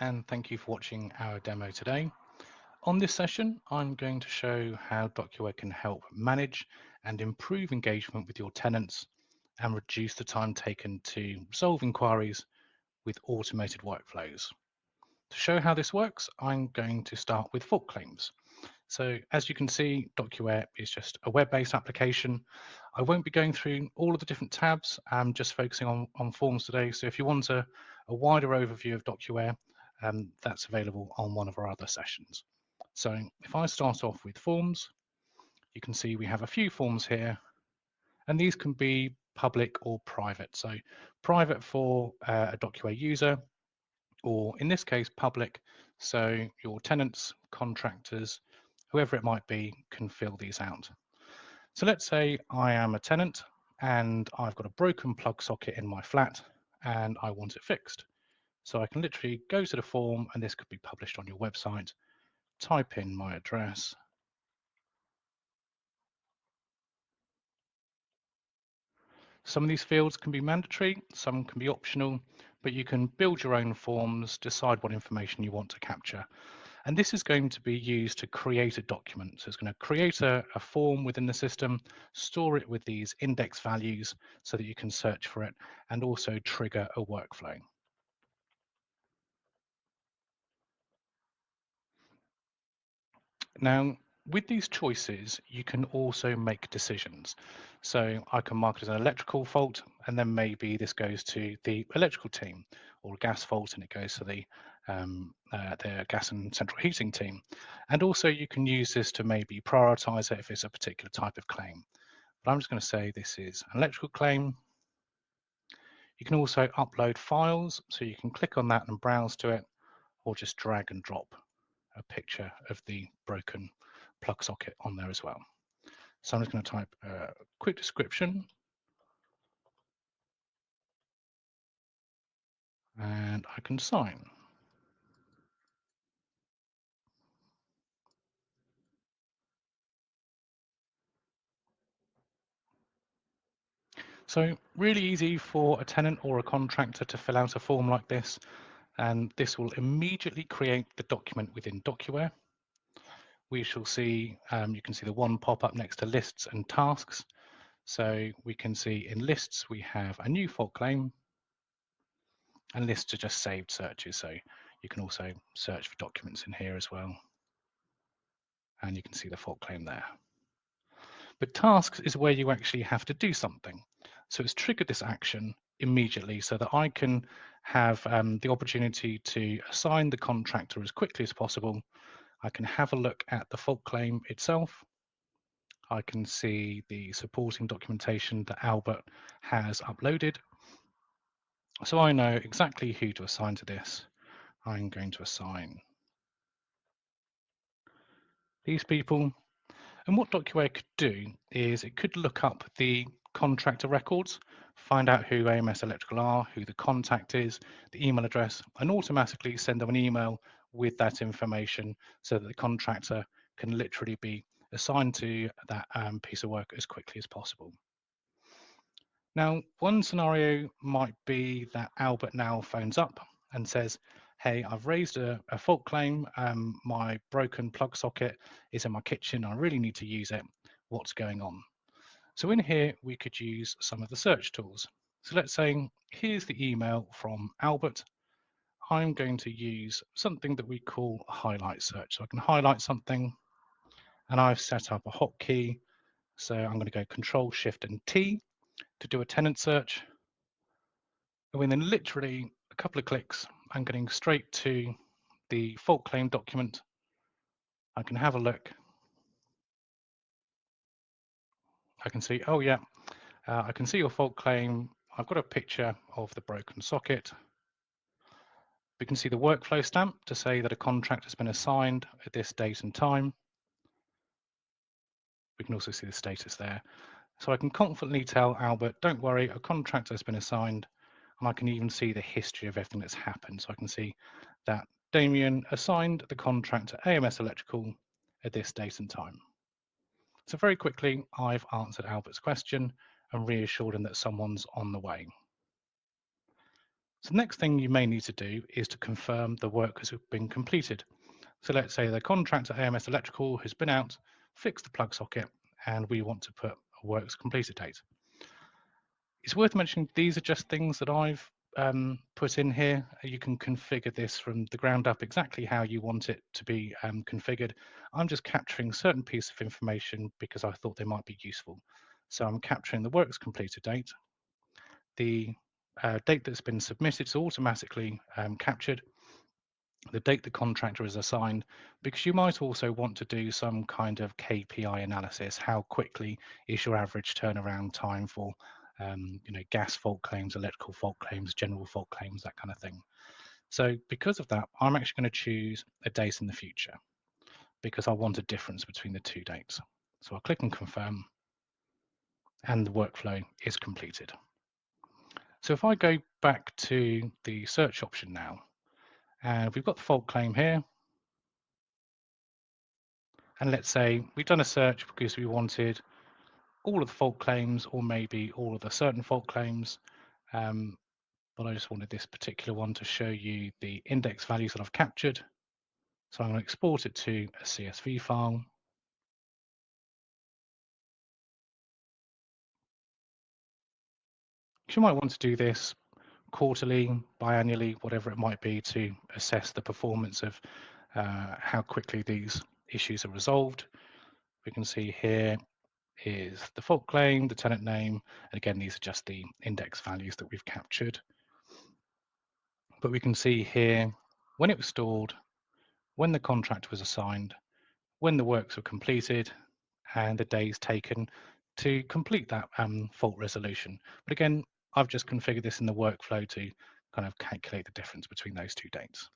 and thank you for watching our demo today. On this session, I'm going to show how DocuWare can help manage and improve engagement with your tenants and reduce the time taken to resolve inquiries with automated workflows. To show how this works, I'm going to start with fault claims. So as you can see, DocuWare is just a web-based application. I won't be going through all of the different tabs. I'm just focusing on forms today. So if you want a wider overview of DocuWare, that's available on one of our other sessions. So if I start off with forms, you can see we have a few forms here, and these can be public or private. So private for a DocuWare user, or in this case, public. So your tenants, contractors, whoever it might be, can fill these out. So let's say I am a tenant and I've got a broken plug socket in my flat and I want it fixed. So I can literally go to the form, and this could be published on your website, type in my address. Some of these fields can be mandatory, some can be optional, but you can build your own forms, decide what information you want to capture. And this is going to be used to create a document. So it's going to create a form within the system, store it with these index values so that you can search for it, and also trigger a workflow. Now, with these choices, you can also make decisions. So I can mark it as an electrical fault, and then maybe this goes to the electrical team, or a gas fault, and it goes to the gas and central heating team. And also you can use this to maybe prioritize it if it's a particular type of claim. But I'm just going to say this is an electrical claim. You can also upload files, so you can click on that and browse to it, or just drag and drop a picture of the broken plug socket on there as well. So I'm just going to type a quick description, and I can sign. So really easy for a tenant or a contractor to fill out a form like this, and this will immediately create the document within DocuWare. We shall see, you can see the one pop up next to lists and tasks. So we can see in lists, we have a new fault claim, and lists are just saved searches. So you can also search for documents in here as well. And you can see the fault claim there. But tasks is where you actually have to do something. So it's triggered this action immediately so that I can have the opportunity to assign the contractor as quickly as possible. I can have a look at the fault claim itself. I can see the supporting documentation that Albert has uploaded. So I know exactly who to assign to this. I'm going to assign these people. And what DocuWare could do is it could look up the contractor records, find out who AMS Electrical are, who the contact is, the email address, and automatically send them an email with that information so that the contractor can literally be assigned to that piece of work as quickly as possible. Now, one scenario might be that Albert now phones up and says, hey, I've raised a fault claim. My broken plug socket is in my kitchen. I really need to use it. What's going on? So in here, we could use some of the search tools. So let's say, here's the email from Albert. I'm going to use something that we call a highlight search. So I can highlight something, and I've set up a hotkey. So I'm going to go Control, Shift, and T to do a tenant search. And within literally a couple of clicks, I'm getting straight to the fault claim document. I can have a look. I can see, oh yeah, I can see your fault claim. I've got a picture of the broken socket. We can see the workflow stamp to say that a contract has been assigned at this date and time. We can also see the status there. So I can confidently tell Albert, don't worry, a contract has been assigned. And I can even see the history of everything that's happened. So I can see that Damien assigned the contract to AMS Electrical at this date and time. So very quickly, I've answered Albert's question and reassured him that someone's on the way. So the next thing you may need to do is to confirm the work has been completed. So let's say the contractor AMS Electrical has been out, fixed the plug socket, and we want to put a works completed date. It's worth mentioning these are just things that I've put in here. You can configure this from the ground up exactly how you want it to be configured. I'm just capturing certain pieces of information because I thought they might be useful. So I'm capturing the works completed date, the date that's been submitted is automatically captured, the date the contractor is assigned, because you might also want to do some kind of KPI analysis. How quickly is your average turnaround time for gas fault claims, electrical fault claims, general fault claims, that kind of thing. So because of that, I'm actually going to choose a date in the future because I want a difference between the two dates. So I'll click and confirm, and the workflow is completed. So if I go back to the search option now, and we've got the fault claim here, and let's say we've done a search because we wanted all of the fault claims or maybe all of the certain fault claims, but I just wanted this particular one to show you the index values that I've captured. So I'm going to export it to a CSV file. You might want to do this quarterly, biannually, whatever it might be, to assess the performance of how quickly these issues are resolved. We can see here is the fault claim, the tenant name, and again, these are just the index values that we've captured. But we can see here when it was stored, when the contract was assigned, when the works were completed, and the days taken to complete that fault resolution. But again, I've just configured this in the workflow to kind of calculate the difference between those two dates.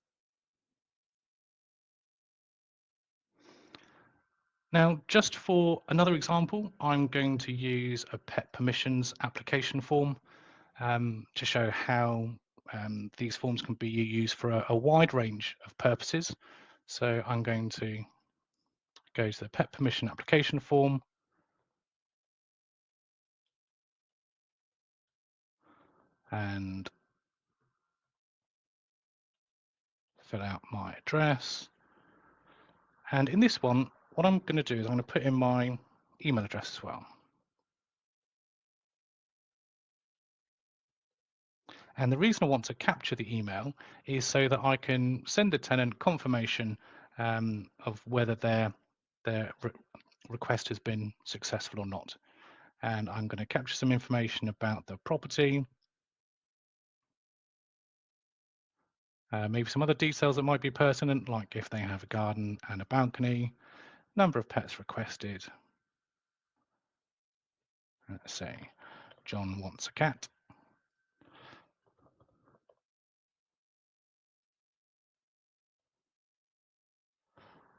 Now, just for another example, I'm going to use a pet permissions application form to show how these forms can be used for a wide range of purposes. So I'm going to go to the pet permission application form, and fill out my address. And in this one, what I'm going to do is I'm going to put in my email address as well. And the reason I want to capture the email is so that I can send the tenant confirmation of whether their request has been successful or not. And I'm going to capture some information about the property, maybe some other details that might be pertinent, like if they have a garden and a balcony, number of pets requested. Let's say John wants a cat.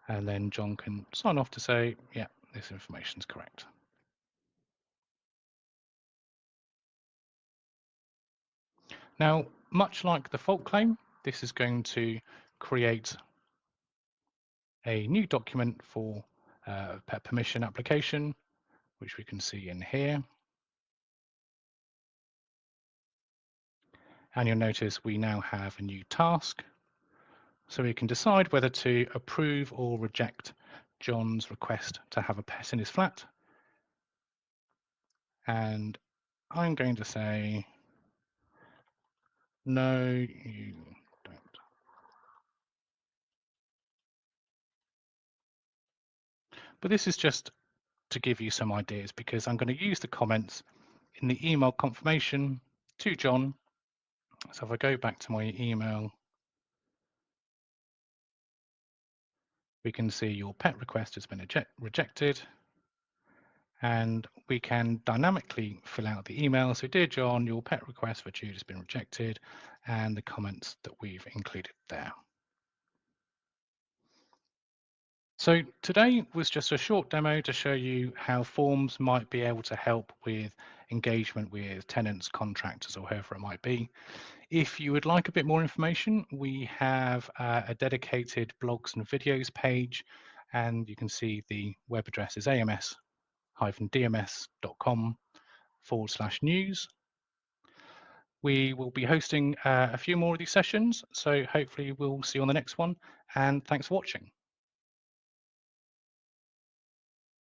And then John can sign off to say, yeah, this information is correct. Now, much like the fault claim, this is going to create a new document for pet permission application, which we can see in here. And you'll notice we now have a new task. So we can decide whether to approve or reject John's request to have a pet in his flat. And I'm going to say, no, you don't. But this is just to give you some ideas, because I'm going to use the comments in the email confirmation to John. So if I go back to my email, we can see your pet request has been rejected, and we can dynamically fill out the email. So dear John, your pet request for Jude has been rejected, and the comments that we've included there. So today was just a short demo to show you how forms might be able to help with engagement with tenants, contractors, or whoever it might be. If you would like a bit more information, we have a dedicated blogs and videos page, and you can see the web address is ams-dms.com/news. We will be hosting a few more of these sessions, so hopefully we'll see you on the next one, and thanks for watching.